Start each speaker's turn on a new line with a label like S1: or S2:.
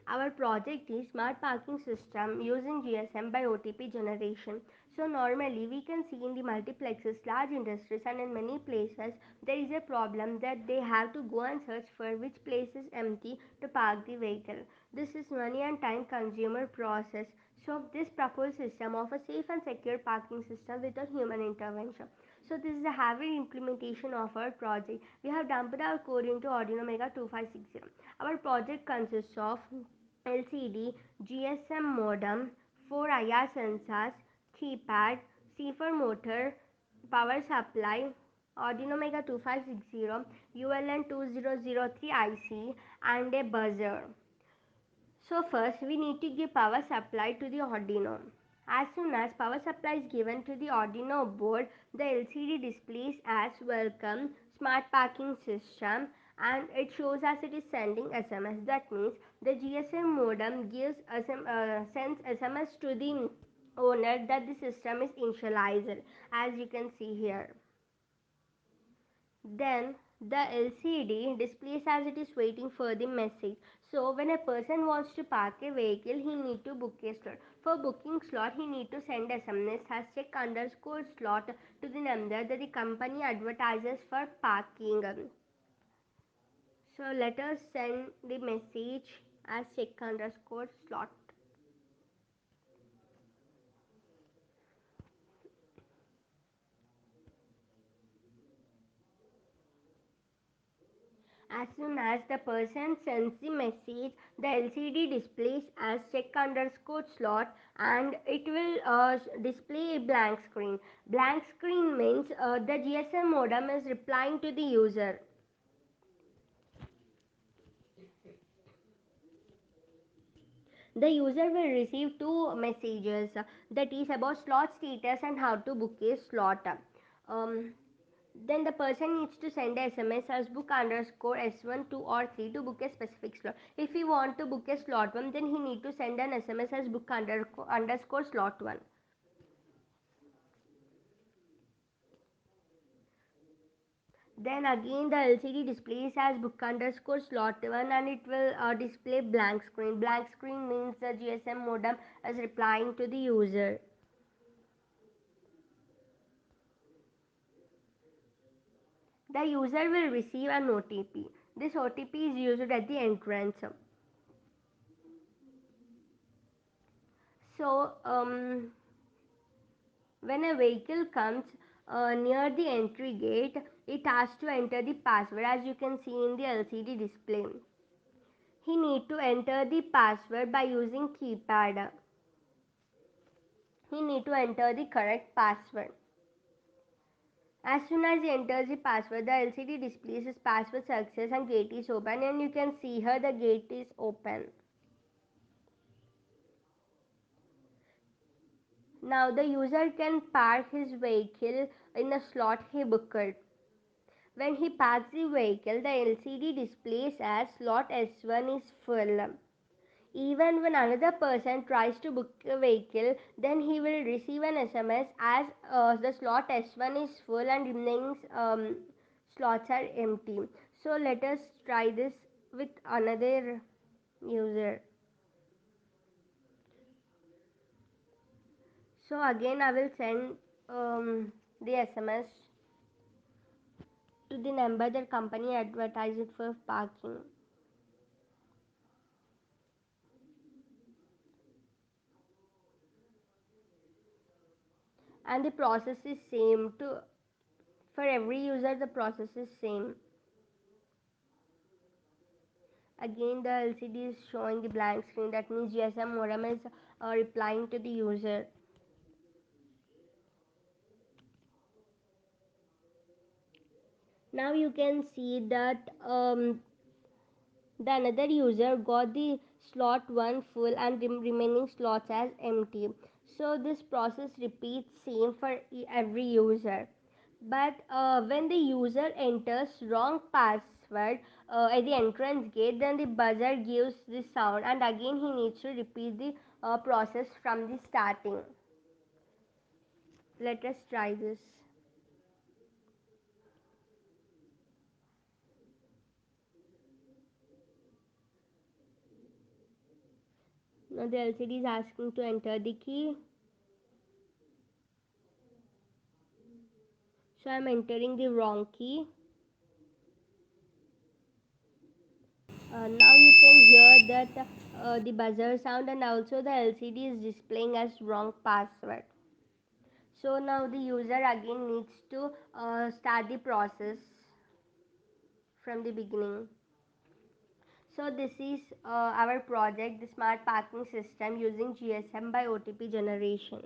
S1: Our project is smart parking system using GSM by OTP generation. So normally we can see in the multiplexes, large industries and in many places there is a problem that they have to go and search for which place is empty to park the vehicle. This is money and time consumer process. So this proposed system offers safe and secure parking system without human intervention. So this is a heavy implementation of our project. We have dumped our code into Arduino Mega 2560. Our project consists of LCD, GSM modem, 4 IR sensors, keypad, C4 motor, power supply, Arduino Mega 2560, ULN 2003 IC, and a buzzer. So first we need to give power supply to the Arduino. As soon as power supply is given to the Arduino board, the LCD displays as welcome smart parking system and it shows as it is sending SMS. That means the GSM modem sends SMS to the owner that the system is initialized, as you can see here. Then the LCD displays as it is waiting for the message. So when a person wants to park a vehicle, he need to book a slot. For booking slot, he need to send SMS has check underscore slot to the number that the company advertises for parking. So let us send the message as check underscore slot. As soon as the person sends the message, the LCD displays as check underscore slot and it will display a blank screen. Blank screen means the GSM modem is replying to the user. The user will receive two messages that is about slot status and how to book a slot. Um, Then the person needs to send a SMS as book underscore S1, 2 or 3 to book a specific slot. If he want to book a slot 1, then he need to send an SMS as book underscore slot 1. Then again the LCD displays as book underscore slot 1 and it will display blank screen. Blank screen means the GSM modem is replying to the user. The user will receive an OTP. This OTP is used at the entrance. So, when a vehicle comes near the entry gate, it has to enter the password as you can see in the LCD display. He need to enter the password by using keypad. He need to enter the correct password. As soon as he enters the password, the LCD displays his password success and gate is open and you can see here the gate is open. Now the user can park his vehicle in the slot he booked. When he parks the vehicle, the LCD displays as slot S1 is full. Even when another person tries to book a vehicle, then he will receive an SMS as the slot S1 is full and remaining slots are empty. So let us try this with another user. So again I will send the SMS to the number that company advertised for parking. And the process is same to for every user the process is same. Again the LCD is showing the blank screen, that means GSM modem is replying to the user. Now you can see that the another user got the slot 1 full and the remaining slots as empty. So this process repeats same for every user. But when the user enters wrong password at the entrance gate, then the buzzer gives the sound and again he needs to repeat the process from the starting. Let us try this. Now the LCD is asking to enter the key. So I'm entering the wrong key. Now you can hear that the buzzer sound, and also the LCD is displaying as wrong password. So now the user again needs to start the process from the beginning. So this is our project, the smart parking system using GSM by OTP generation.